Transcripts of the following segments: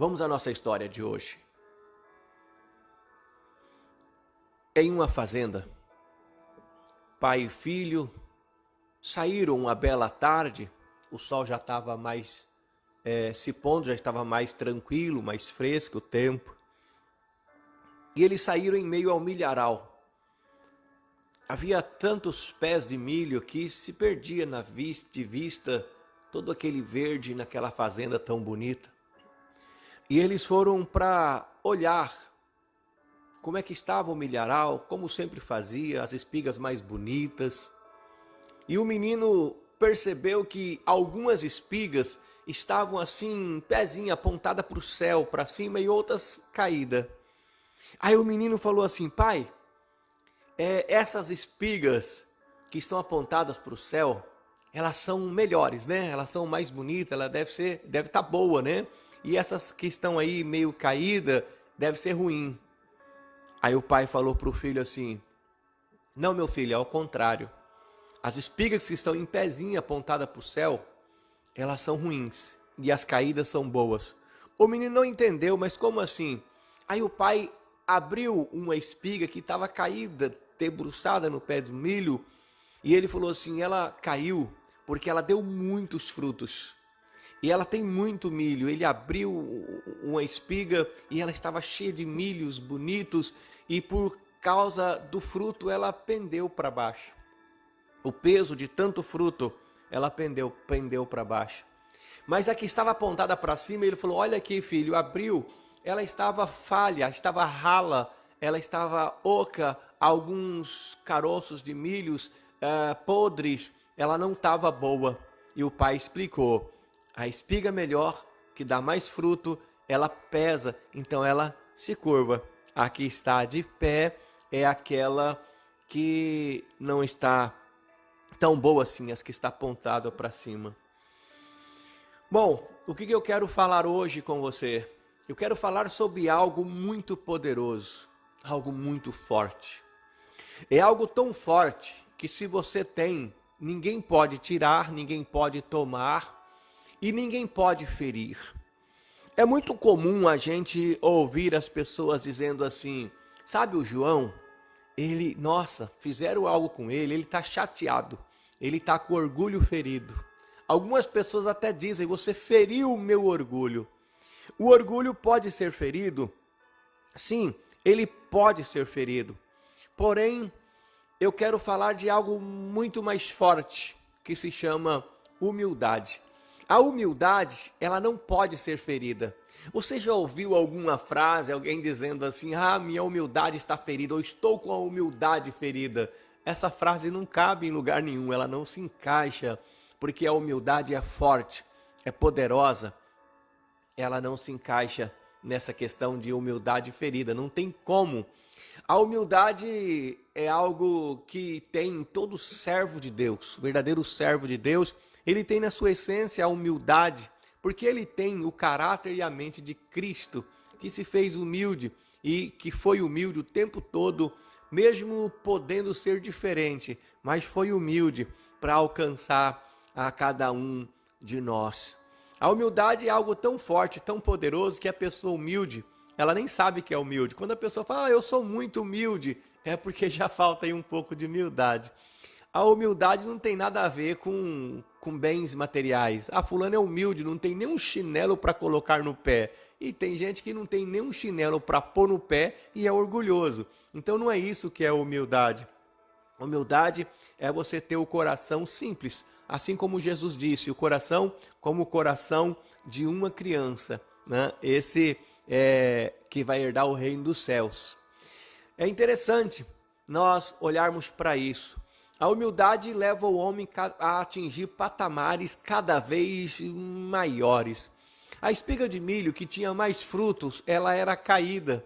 Vamos à nossa história de hoje. Em uma fazenda, pai e filho saíram uma bela tarde, o sol já estava mais se pondo, já estava mais tranquilo, mais fresco o tempo. E eles saíram em meio ao milharal. Havia tantos pés de milho que se perdia de vista todo aquele verde naquela fazenda tão bonita. E eles foram para olhar como é que estava o milharal, como sempre fazia, as espigas mais bonitas. E o menino percebeu que algumas espigas estavam assim, pezinha apontada para o céu, para cima, e outras caídas. Aí o menino falou assim: pai, essas espigas que estão apontadas para o céu, elas são melhores, né? Elas são mais bonitas, ela deve estar boa, né? E essas que estão aí meio caídas, deve ser ruim. Aí o pai falou para o filho assim: não, meu filho, é ao contrário. As espigas que estão em pezinha apontada para o céu, elas são ruins e as caídas são boas. O menino não entendeu, mas como assim? Aí o pai abriu uma espiga que estava caída, debruçada no pé do milho, e ele falou assim: ela caiu porque ela deu muitos frutos. E ela tem muito milho. Ele abriu uma espiga e ela estava cheia de milhos bonitos, e por causa do fruto ela pendeu para baixo. O peso de tanto fruto, ela pendeu para baixo. Mas a que estava apontada para cima, ele falou: olha aqui, filho, abriu, ela estava falha, estava rala, ela estava oca, alguns caroços de milhos podres, ela não estava boa. E o pai explicou: a espiga melhor, que dá mais fruto, ela pesa, então ela se curva. A que está de pé é aquela que não está tão boa assim, as que está apontada para cima. Bom, o que eu quero falar hoje com você? Eu quero falar sobre algo muito poderoso, algo muito forte. É algo tão forte que se você tem, ninguém pode tirar, ninguém pode tomar e ninguém pode ferir. É muito comum a gente ouvir as pessoas dizendo assim: sabe o João? Nossa, fizeram algo com ele está chateado, ele está com orgulho ferido. Algumas pessoas até dizem: você feriu o meu orgulho. O orgulho pode ser ferido? Sim, ele pode ser ferido. Porém, eu quero falar de algo muito mais forte, que se chama humildade. A humildade, ela não pode ser ferida. Você já ouviu alguma frase, alguém dizendo assim: ah, minha humildade está ferida, ou estou com a humildade ferida? Essa frase não cabe em lugar nenhum, ela não se encaixa, porque a humildade é forte, é poderosa. Ela não se encaixa nessa questão de humildade ferida, não tem como. A humildade é algo que tem em todo servo de Deus, o verdadeiro servo de Deus, ele tem na sua essência a humildade, porque ele tem o caráter e a mente de Cristo, que se fez humilde e que foi humilde o tempo todo, mesmo podendo ser diferente, mas foi humilde para alcançar a cada um de nós. A humildade é algo tão forte, tão poderoso, que a pessoa humilde, ela nem sabe que é humilde. Quando a pessoa fala: eu sou muito humilde, é porque já falta aí um pouco de humildade. A humildade não tem nada a ver com bens materiais. Fulano é humilde, não tem nem um chinelo para colocar no pé. E tem gente que não tem nem um chinelo para pôr no pé e é orgulhoso. Então não é isso que é humildade. Humildade é você ter o coração simples, assim como Jesus disse, o coração como o coração de uma criança, né? Esse é que vai herdar o reino dos céus. É interessante nós olharmos para isso. A humildade leva o homem a atingir patamares cada vez maiores. A espiga de milho que tinha mais frutos, ela era caída.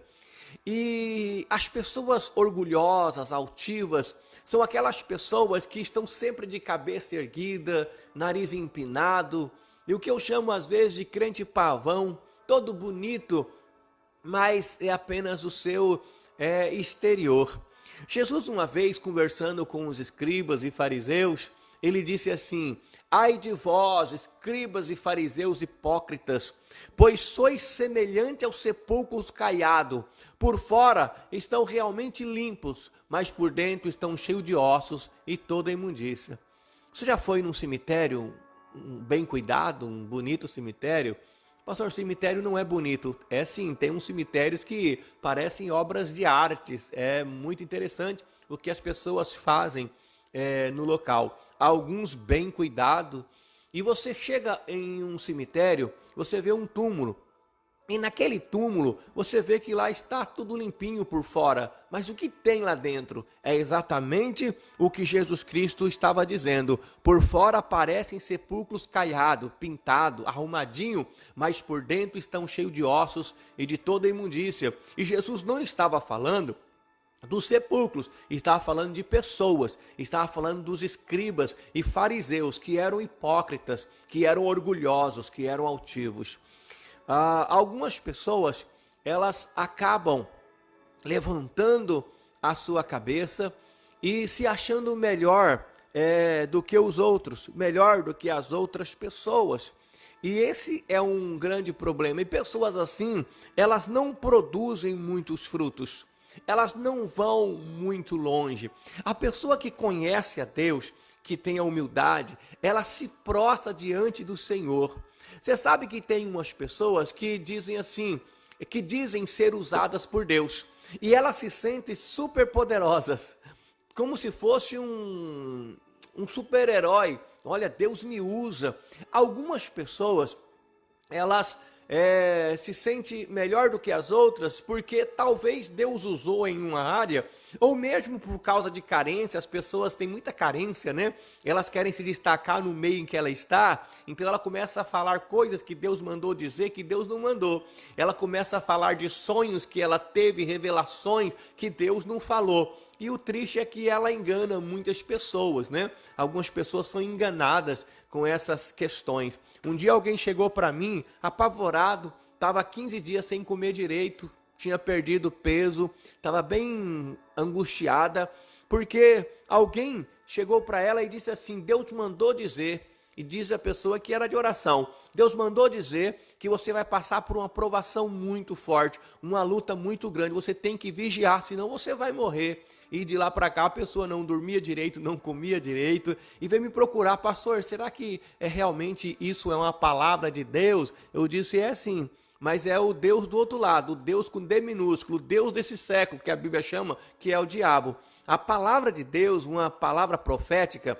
E as pessoas orgulhosas, altivas, são aquelas pessoas que estão sempre de cabeça erguida, nariz empinado, e o que eu chamo às vezes de crente pavão, todo bonito, mas é apenas o seu exterior. Jesus, uma vez conversando com os escribas e fariseus, ele disse assim: ai de vós, escribas e fariseus hipócritas, pois sois semelhante aos sepulcros caiados. Por fora estão realmente limpos, mas por dentro estão cheios de ossos e toda imundícia. Você já foi num cemitério bem cuidado, um bonito cemitério? Pastor, cemitério não é bonito. É sim, tem uns cemitérios que parecem obras de artes. É muito interessante o que as pessoas fazem no local. Alguns bem cuidados. E você chega em um cemitério, você vê um túmulo. E naquele túmulo, você vê que lá está tudo limpinho por fora. Mas o que tem lá dentro? É exatamente o que Jesus Cristo estava dizendo. Por fora parecem sepulcros caiados, pintados, arrumadinho, mas por dentro estão cheios de ossos e de toda imundícia. E Jesus não estava falando dos sepulcros, estava falando de pessoas, estava falando dos escribas e fariseus que eram hipócritas, que eram orgulhosos, que eram altivos. Algumas pessoas, elas acabam levantando a sua cabeça e se achando melhor do que os outros, melhor do que as outras pessoas. E esse é um grande problema. E pessoas assim, elas não produzem muitos frutos. Elas não vão muito longe. A pessoa que conhece a Deus, que tem a humildade, ela se prostra diante do Senhor. Você sabe que tem umas pessoas que dizem assim, que dizem ser usadas por Deus, e elas se sentem super poderosas, como se fosse um super-herói. Olha, Deus me usa. Algumas pessoas, elas se sentem melhor do que as outras, porque talvez Deus usou em uma área, ou mesmo por causa de carência. As pessoas têm muita carência, né? Elas querem se destacar no meio em que ela está, então ela começa a falar coisas que Deus mandou dizer, que Deus não mandou. Ela começa a falar de sonhos que ela teve, revelações que Deus não falou. E o triste é que ela engana muitas pessoas, né? Algumas pessoas são enganadas com essas questões. Um dia alguém chegou para mim, apavorado, estava 15 dias sem comer direito, tinha perdido peso, estava bem angustiada, porque alguém chegou para ela e disse assim: Deus mandou dizer, e diz a pessoa que era de oração, Deus mandou dizer que você vai passar por uma provação muito forte, uma luta muito grande, você tem que vigiar, senão você vai morrer. E de lá para cá a pessoa não dormia direito, não comia direito, e veio me procurar: pastor, será que realmente isso é uma palavra de Deus? Eu disse: é sim, mas é o Deus do outro lado, o Deus com D minúsculo, o Deus desse século, que a Bíblia chama, que é o diabo. A palavra de Deus, uma palavra profética,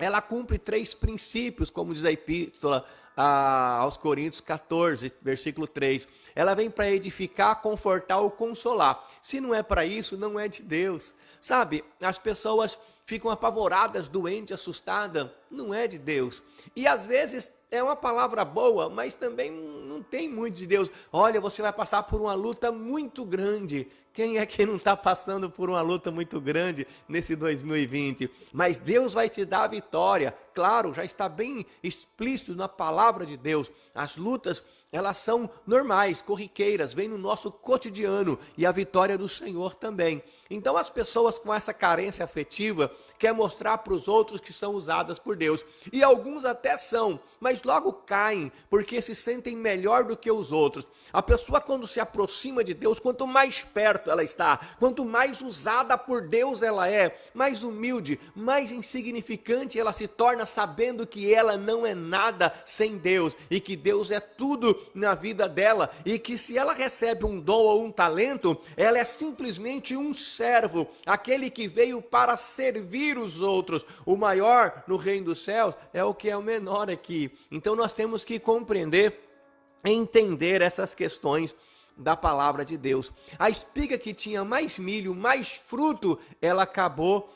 ela cumpre 3 princípios, como diz a epístola aos Coríntios 14, versículo 3. Ela vem para edificar, confortar ou consolar. Se não é para isso, não é de Deus. Sabe, as pessoas ficam apavoradas, doentes, assustadas. Não é de Deus. E às vezes é uma palavra boa, mas também não tem muito de Deus. Olha, você vai passar por uma luta muito grande. Quem é que não está passando por uma luta muito grande nesse 2020? Mas Deus vai te dar a vitória. Claro, já está bem explícito na palavra de Deus. As lutas, elas são normais, corriqueiras, vêm no nosso cotidiano, e a vitória do Senhor também. Então as pessoas com essa carência afetiva querem mostrar para os outros que são usadas por Deus. E alguns até são, mas logo caem, porque se sentem melhor do que os outros. A pessoa, quando se aproxima de Deus, quanto mais perto ela está, quanto mais usada por Deus ela é, mais humilde, mais insignificante ela se torna, sabendo que ela não é nada sem Deus, e que Deus é tudo na vida dela, e que se ela recebe um dom ou um talento, ela é simplesmente um servo, aquele que veio para servir os outros. O maior no reino dos céus é o que é o menor aqui. Então nós temos que compreender, entender essas questões da palavra de Deus. A espiga que tinha mais milho, mais fruto, ela acabou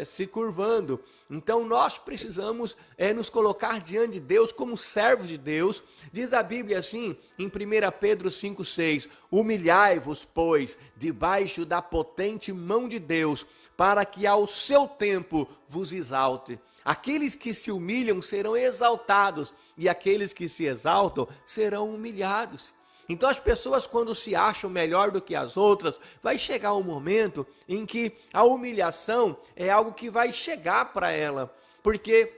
se curvando. Então nós precisamos nos colocar diante de Deus como servos de Deus. Diz a Bíblia assim, em 1 Pedro 5,6: humilhai-vos, pois, debaixo da potente mão de Deus, para que ao seu tempo vos exalte. Aqueles que se humilham serão exaltados, e aqueles que se exaltam serão humilhados. Então as pessoas, quando se acham melhor do que as outras, vai chegar um momento em que a humilhação é algo que vai chegar para ela, porque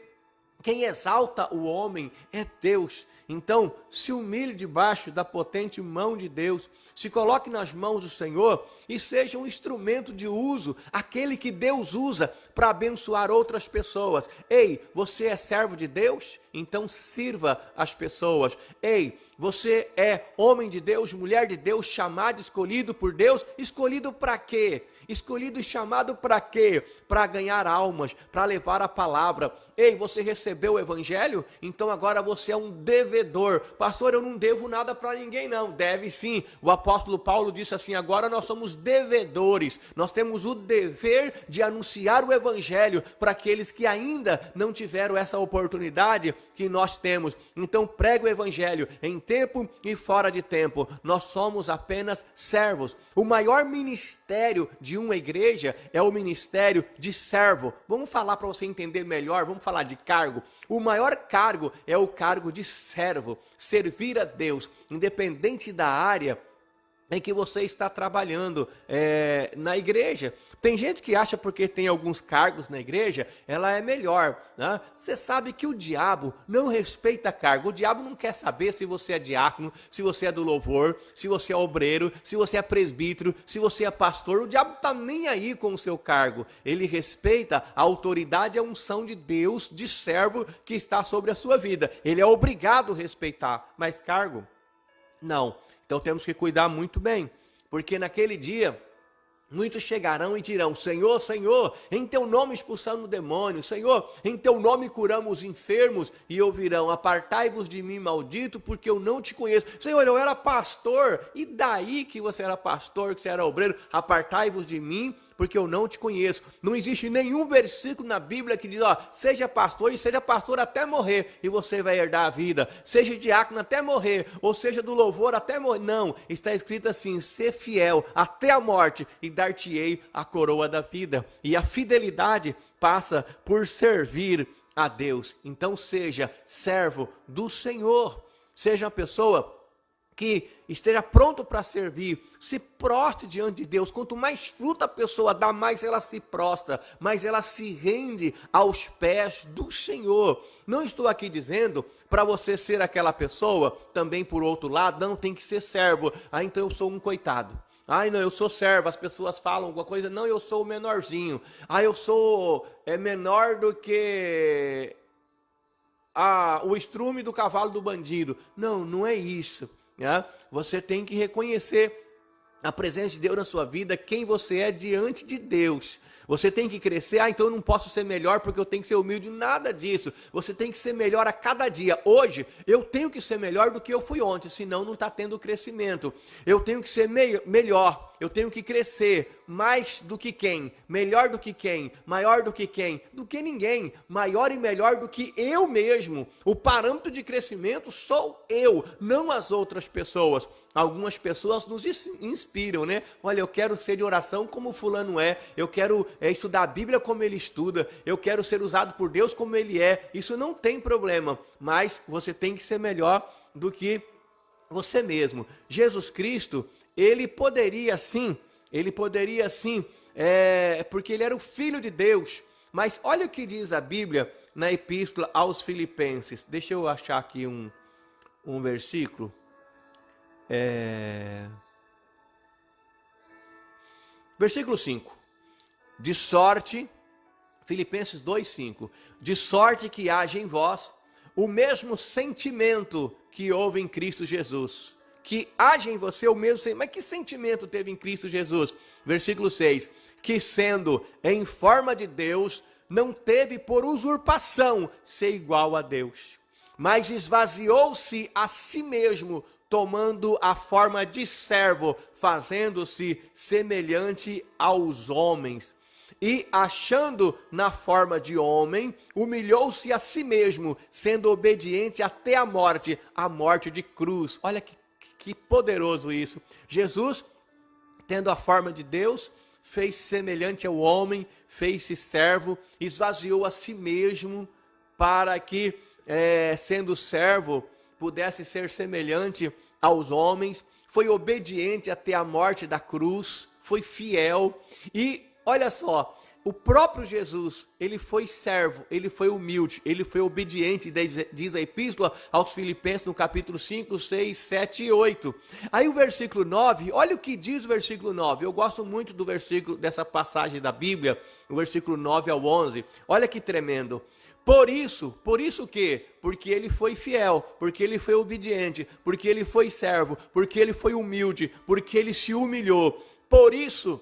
quem exalta o homem é Deus. Então, se humilhe debaixo da potente mão de Deus, se coloque nas mãos do Senhor e seja um instrumento de uso, aquele que Deus usa para abençoar outras pessoas. Ei, você é servo de Deus? Então sirva as pessoas. Ei, você é homem de Deus, mulher de Deus, chamado, escolhido por Deus, escolhido para quê? Escolhido e chamado para quê? Para ganhar almas, para levar a palavra. Ei, você recebeu o evangelho? Então agora você é um devedor. Pastor, eu não devo nada para ninguém não. Deve sim. O apóstolo Paulo disse assim, agora nós somos devedores. Nós temos o dever de anunciar o evangelho para aqueles que ainda não tiveram essa oportunidade que nós temos. Então pregue o evangelho em tempo e fora de tempo. Nós somos apenas servos. O maior ministério de uma igreja é o ministério de servo. Vamos falar para você entender melhor, vamos falar de cargo. O maior cargo é o cargo de servo, servir a Deus, independente da área em que você está trabalhando na igreja. Tem gente que acha porque tem alguns cargos na igreja, ela é melhor, né? Você sabe que o diabo não respeita cargo. O diabo não quer saber se você é diácono, se você é do louvor, se você é obreiro, se você é presbítero, se você é pastor. O diabo está nem aí com o seu cargo. Ele respeita a autoridade e a unção de Deus, de servo que está sobre a sua vida. Ele é obrigado a respeitar, mas cargo, não. Então temos que cuidar muito bem, porque naquele dia muitos chegarão e dirão, Senhor, Senhor, em teu nome expulsamos demônios, Senhor, em teu nome curamos enfermos, e ouvirão, apartai-vos de mim, maldito, porque eu não te conheço. Senhor, eu era pastor, e daí que você era pastor, que você era obreiro? Apartai-vos de mim, porque eu não te conheço. Não existe nenhum versículo na Bíblia que diz, ó, seja pastor e seja pastor até morrer e você vai herdar a vida. Seja diácono até morrer, ou seja do louvor até morrer. Não, está escrito assim, ser fiel até a morte e dar-te-ei a coroa da vida. E a fidelidade passa por servir a Deus. Então seja servo do Senhor. Seja uma pessoa que esteja pronto para servir, se prostre diante de Deus. Quanto mais fruta a pessoa dá, mais ela se prostra, mais ela se rende aos pés do Senhor. Não estou aqui dizendo para você ser aquela pessoa, também por outro lado, não tem que ser servo. Ah, então eu sou um coitado. Ai, não, eu sou servo, as pessoas falam alguma coisa, não, eu sou o menorzinho. Ah, eu sou menor do que o estrume do cavalo do bandido. Não, não é isso. Você tem que reconhecer a presença de Deus na sua vida, quem você é diante de Deus. Você tem que crescer, então eu não posso ser melhor porque eu tenho que ser humilde, nada disso. Você tem que ser melhor a cada dia. Hoje, eu tenho que ser melhor do que eu fui ontem, senão não está tendo crescimento. Eu tenho que ser melhor, eu tenho que crescer mais do que quem? Melhor do que quem? Maior do que quem? Do que ninguém. Maior e melhor do que eu mesmo. O parâmetro de crescimento sou eu, não as outras pessoas. Algumas pessoas nos inspiram, né? Olha, eu quero ser de oração como fulano é, eu quero estudar a Bíblia como ele estuda, eu quero ser usado por Deus como ele é. Isso não tem problema, mas você tem que ser melhor do que você mesmo. Jesus Cristo, ele poderia sim, porque ele era o Filho de Deus. Mas olha o que diz a Bíblia na Epístola aos Filipenses. Deixa eu achar aqui um versículo. Versículo 5. De sorte, Filipenses 2:5. De sorte que haja em vós o mesmo sentimento que houve em Cristo Jesus. Que haja em você o mesmo sentimento. Mas que sentimento teve em Cristo Jesus? Versículo 6. Que sendo em forma de Deus, não teve por usurpação ser igual a Deus, mas esvaziou-se a si mesmo, tomando a forma de servo, fazendo-se semelhante aos homens. E achando na forma de homem, humilhou-se a si mesmo, sendo obediente até a morte de cruz. Olha que poderoso isso. Jesus, tendo a forma de Deus, fez-se semelhante ao homem, fez-se servo, esvaziou a si mesmo, para que, sendo servo, pudesse ser semelhante aos homens, foi obediente até a morte da cruz, foi fiel. E olha só, o próprio Jesus, ele foi servo, ele foi humilde, ele foi obediente, diz a epístola aos Filipenses no capítulo 5, 6, 7 e 8. Aí o versículo 9, olha o que diz o versículo 9, eu gosto muito do versículo, dessa passagem da Bíblia, o versículo 9 ao 11, olha que tremendo. Por isso o quê? Porque ele foi fiel, porque ele foi obediente, porque ele foi servo, porque ele foi humilde, porque ele se humilhou. Por isso,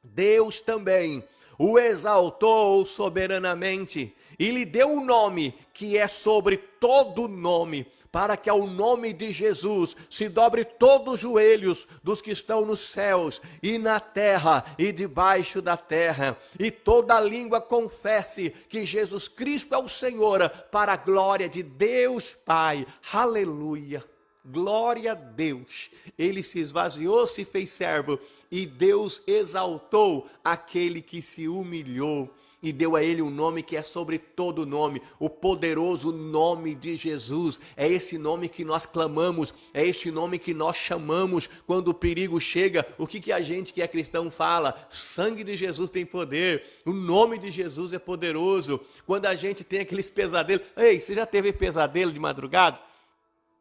Deus também o exaltou soberanamente e lhe deu um nome que é sobre todo nome, para que ao nome de Jesus se dobre todos os joelhos dos que estão nos céus e na terra e debaixo da terra, e toda língua confesse que Jesus Cristo é o Senhor, para a glória de Deus Pai. Aleluia! Glória a Deus! Ele se esvaziou, se fez servo, e Deus exaltou aquele que se humilhou e deu a ele um nome que é sobre todo nome, o poderoso nome de Jesus. É esse nome que nós clamamos, é este nome que nós chamamos quando o perigo chega. O que a gente que é cristão fala? Sangue de Jesus tem poder, o nome de Jesus é poderoso. Quando a gente tem aqueles pesadelos, ei, você já teve pesadelo de madrugada?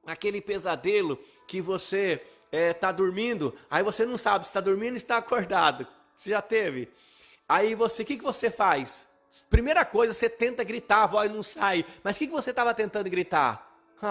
Aquele pesadelo que você está dormindo, aí você não sabe se está dormindo ou está acordado. Você já teve? Aí você, o que você faz? Primeira coisa, você tenta gritar, a voz não sai. Mas o que você estava tentando gritar?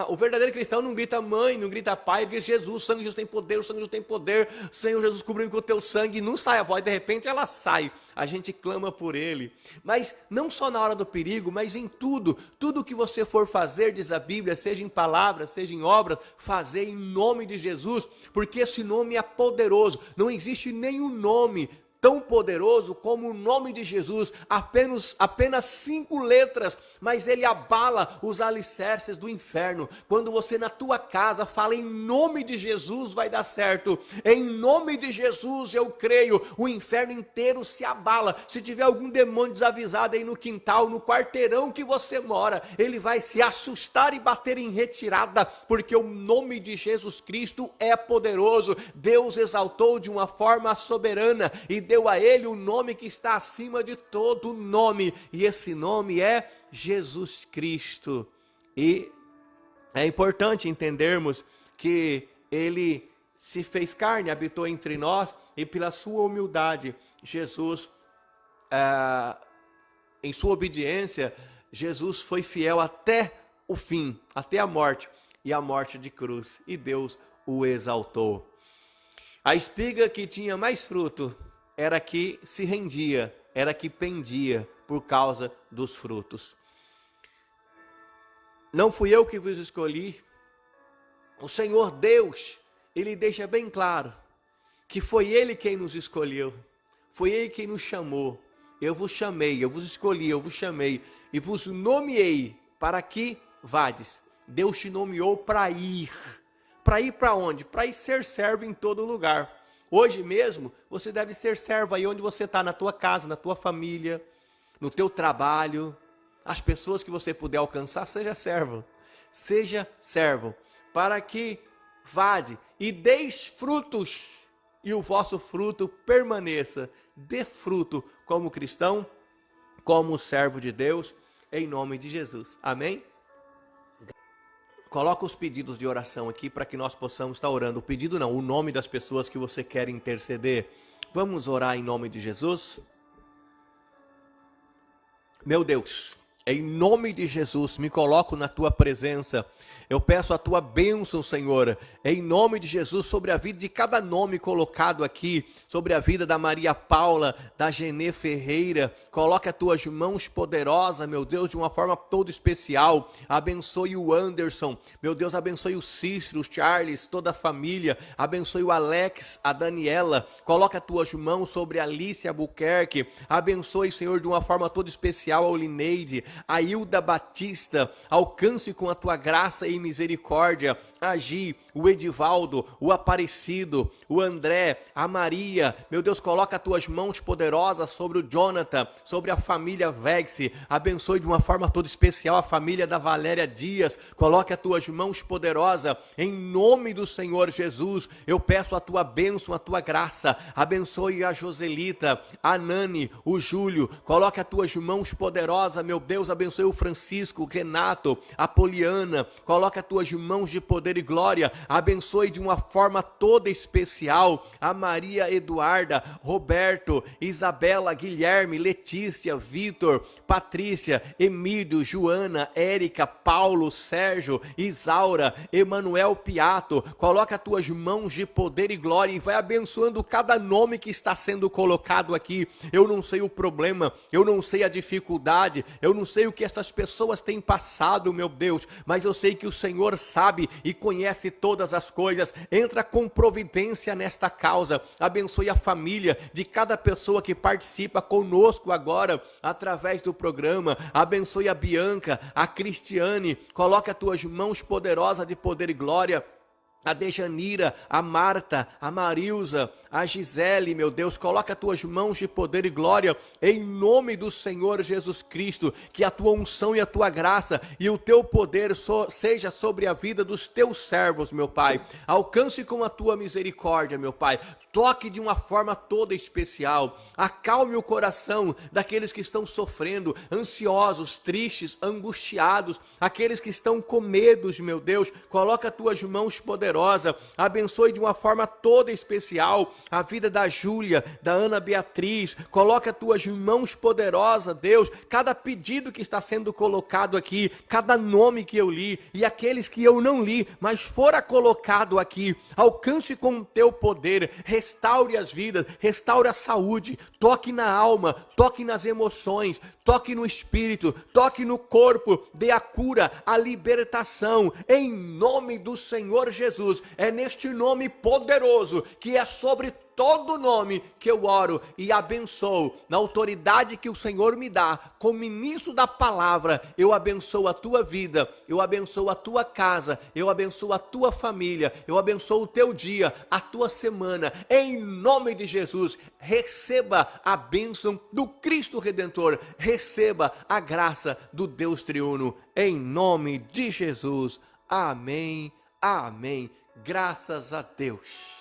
O verdadeiro cristão não grita mãe, não grita pai, ele grita Jesus, o sangue de Jesus tem poder, o sangue de Jesus tem poder, Senhor Jesus cobriu com o teu sangue, não sai a voz, de repente ela sai, a gente clama por ele. Mas não só na hora do perigo, mas em tudo que você for fazer, diz a Bíblia, seja em palavras, seja em obras, fazer em nome de Jesus, porque esse nome é poderoso, não existe nenhum nome tão poderoso como o nome de Jesus, apenas 5 letras, mas ele abala os alicerces do inferno. Quando você na tua casa fala em nome de Jesus, vai dar certo. Em nome de Jesus eu creio, o inferno inteiro se abala. Se tiver algum demônio desavisado aí no quintal, no quarteirão que você mora, ele vai se assustar e bater em retirada, porque o nome de Jesus Cristo é poderoso. Deus exaltou de uma forma soberana e deu a ele o nome que está acima de todo nome, e esse nome é Jesus Cristo. E é importante entendermos que ele se fez carne, habitou entre nós, e pela sua humildade, Jesus, em sua obediência, Jesus foi fiel até o fim, até a morte, e a morte de cruz, e Deus o exaltou. A espiga que tinha mais fruto era que se rendia, era que pendia por causa dos frutos. Não fui eu que vos escolhi. O Senhor Deus, ele deixa bem claro que foi ele quem nos escolheu, foi ele quem nos chamou. Eu vos chamei, eu vos escolhi, eu vos chamei e vos nomeei para que vades. Deus te nomeou para ir. Para ir para onde? Para ir ser servo em todo lugar. Hoje mesmo, você deve ser servo aí onde você está, na tua casa, na tua família, no teu trabalho. As pessoas que você puder alcançar, seja servo. Seja servo, para que vade e deis frutos, e o vosso fruto permaneça. Dê fruto como cristão, como servo de Deus, em nome de Jesus. Amém? Coloca os pedidos de oração aqui para que nós possamos estar orando. O pedido não, o nome das pessoas que você quer interceder. Vamos orar em nome de Jesus? Meu Deus, em nome de Jesus, me coloco na tua presença. Eu peço a tua bênção, Senhor, em nome de Jesus, sobre a vida de cada nome colocado aqui, sobre a vida da Maria Paula, da Genê Ferreira. Coloque as tuas mãos poderosas, meu Deus, de uma forma toda especial. Abençoe o Anderson, meu Deus, abençoe o Cícero, o Charles, toda a família. Abençoe o Alex, a Daniela. Coloque as tuas mãos sobre a Alice Albuquerque. Abençoe, Senhor, de uma forma toda especial a Olineide. A Hilda Batista, alcance com a tua graça e misericórdia. A Gi, o Edivaldo, o Aparecido, o André, a Maria. Meu Deus, coloca as tuas mãos poderosas sobre o Jonathan, sobre a família Vex. Abençoe de uma forma toda especial a família da Valéria Dias. Coloque as tuas mãos poderosas em nome do Senhor Jesus. Eu peço a tua bênção, a tua graça. Abençoe a Joselita, a Nani, o Júlio. Coloque as tuas mãos poderosas, meu Deus. Abençoe o Francisco, o Renato, a Poliana. Coloque as tuas mãos de poder e glória. Abençoe de uma forma toda especial a Maria Eduarda, Roberto, Isabela, Guilherme, Letícia, Vitor, Patrícia, Emílio, Joana, Érica, Paulo, Sérgio, Isaura, Emanuel Piato. Coloca as tuas mãos de poder e glória e vai abençoando cada nome que está sendo colocado aqui. Eu não sei o problema, eu não sei a dificuldade, eu não sei o que essas pessoas têm passado, meu Deus, mas eu sei que o Senhor sabe e conhece todas as coisas. Entra com providência nesta causa. Abençoe a família de cada pessoa que participa conosco agora através do programa. Abençoe a Bianca, a Cristiane. Coloque as tuas mãos poderosas de poder e glória. A Dejanira, a Marta, a Marilza, a Gisele, meu Deus, coloca as tuas mãos de poder e glória em nome do Senhor Jesus Cristo, que a tua unção e a tua graça e o teu poder seja sobre a vida dos teus servos, meu Pai. Alcance com a tua misericórdia, meu Pai. Toque de uma forma toda especial, acalme o coração daqueles que estão sofrendo, ansiosos, tristes, angustiados, aqueles que estão com medos, meu Deus, coloca as tuas mãos poderosas, abençoe de uma forma toda especial a vida da Júlia, da Ana Beatriz, coloca as tuas mãos poderosas, Deus, cada pedido que está sendo colocado aqui, cada nome que eu li e aqueles que eu não li, mas fora colocado aqui, alcance com o teu poder, restaure as vidas, restaure a saúde, toque na alma, toque nas emoções, toque no espírito, toque no corpo, dê a cura, a libertação, em nome do Senhor Jesus. É neste nome poderoso, que é sobre todo nome, que eu oro e abençoo, na autoridade que o Senhor me dá, como ministro da palavra, eu abençoo a tua vida, eu abençoo a tua casa, eu abençoo a tua família, eu abençoo o teu dia, a tua semana, em nome de Jesus. Receba a bênção do Cristo Redentor, receba a graça do Deus triuno, em nome de Jesus. Amém, amém, graças a Deus.